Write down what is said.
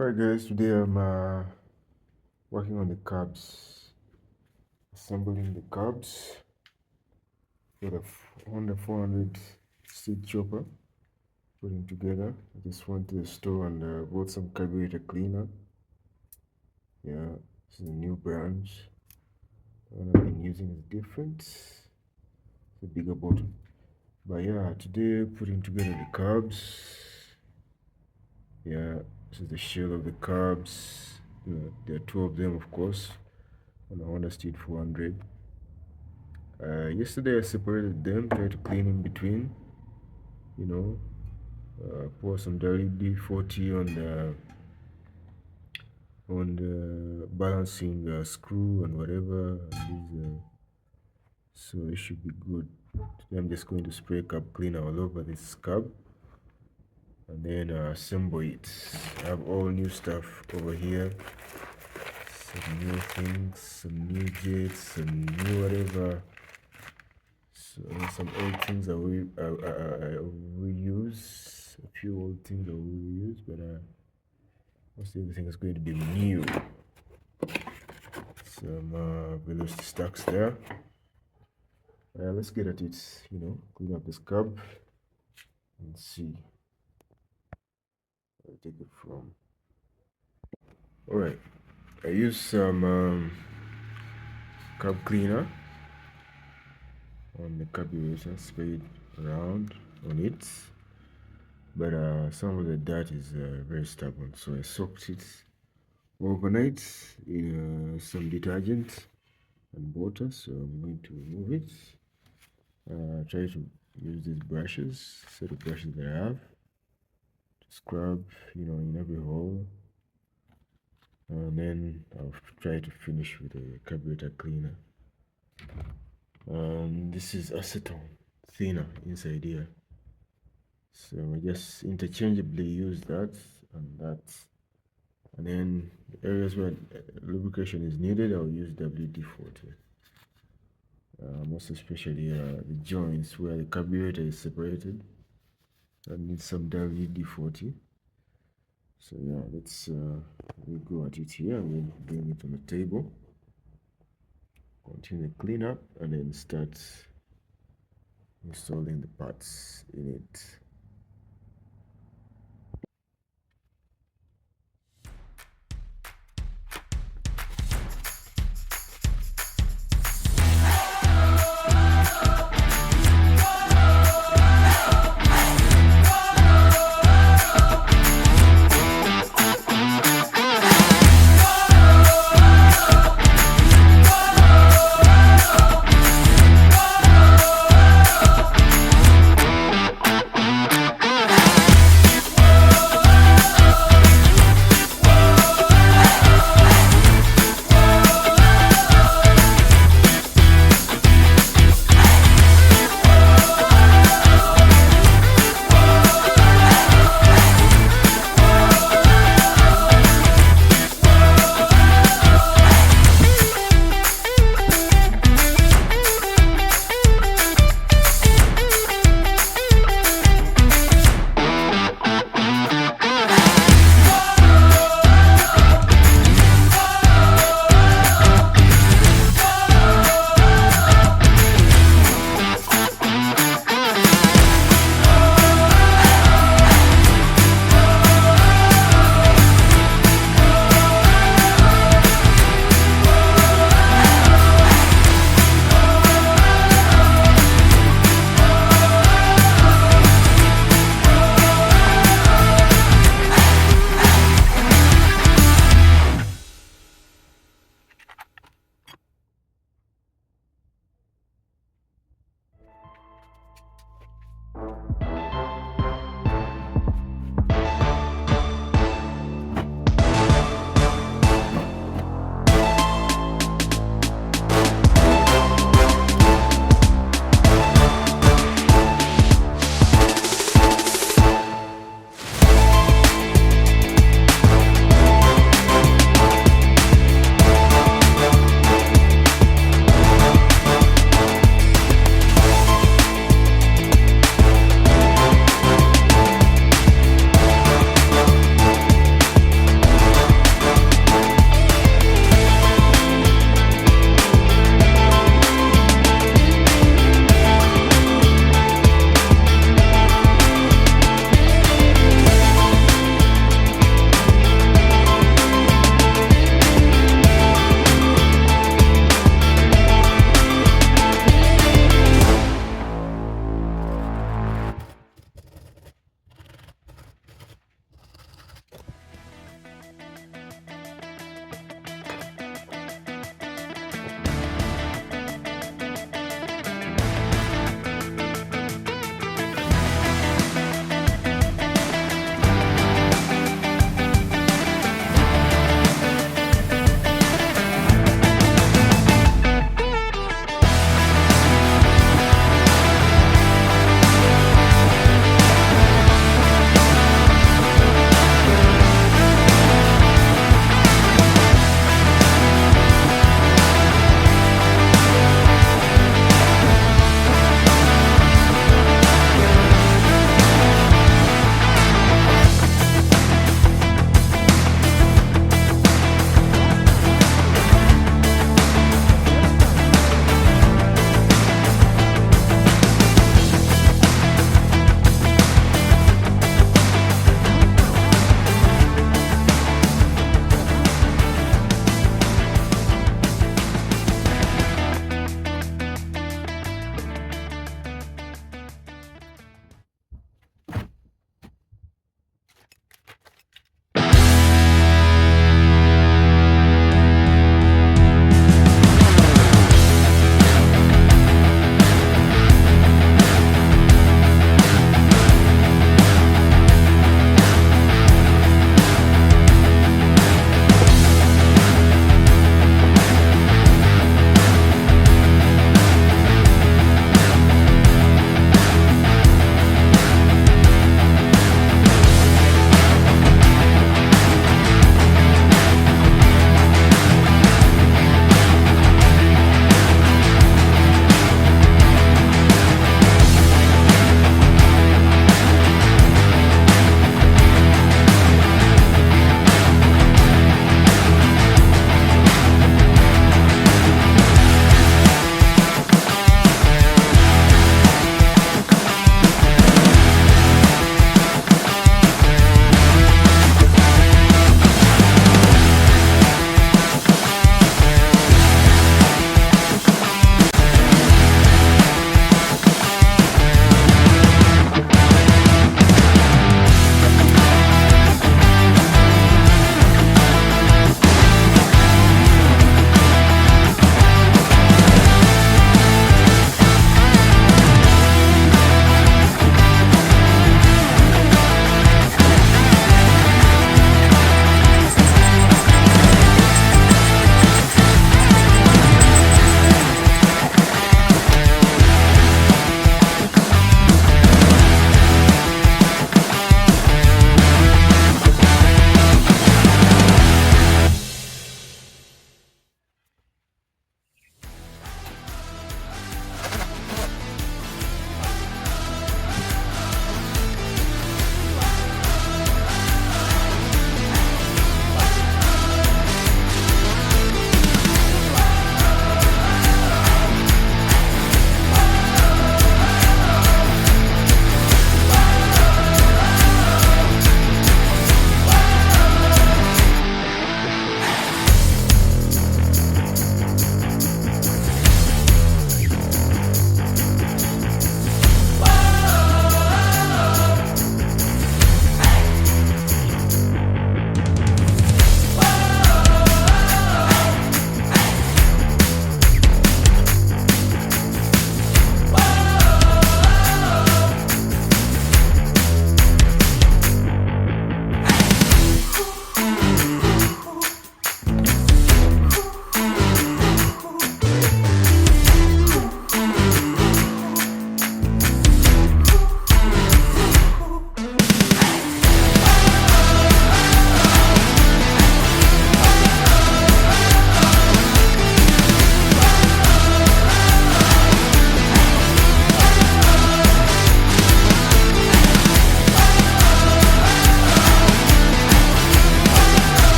Alright guys, today I'm working on the cabs, assembling the cabs for the Honda 400 Steed chopper, putting together. I just went to the store and bought some carburetor cleaner. Yeah, this is a new brand. The one I've been using is different. It's a bigger bottle. But yeah, today putting together the cabs. Yeah, this is the shell of the cabs. There are two of them, of course, on the Honda Steed 400. Yesterday I separated them, tried to clean in between, you know, pour some WD-40 on the balancing screw and whatever, and so it should be good. Today I'm just going to spray cab cleaner all over this cab and then assemble it. I have all new stuff over here, some new things, some new jets, some new whatever. So some old things I will use, a few old things I will use, but most everything is going to be new. Some velocity stacks there. Let's get at it, clean up this cab and see where I take it from. Alright, I use some cab cleaner on the carburetor, sprayed around on it, but some of the dirt is very stubborn, so I soaked it overnight in some detergent and water. So I'm going to remove it. Try to use these brushes, set of brushes that I have, to scrub in every hole, and then I'll try to finish with a carburetor cleaner. This is acetone thinner inside here, so I just interchangeably use that and that. And then the areas where lubrication is needed, I'll use WD-40. Most especially the joints where the carburetor is separated, I need some WD-40. So yeah, let's go at it here. I'm going to bring it on the table, continue the cleanup, and then start installing the parts in it.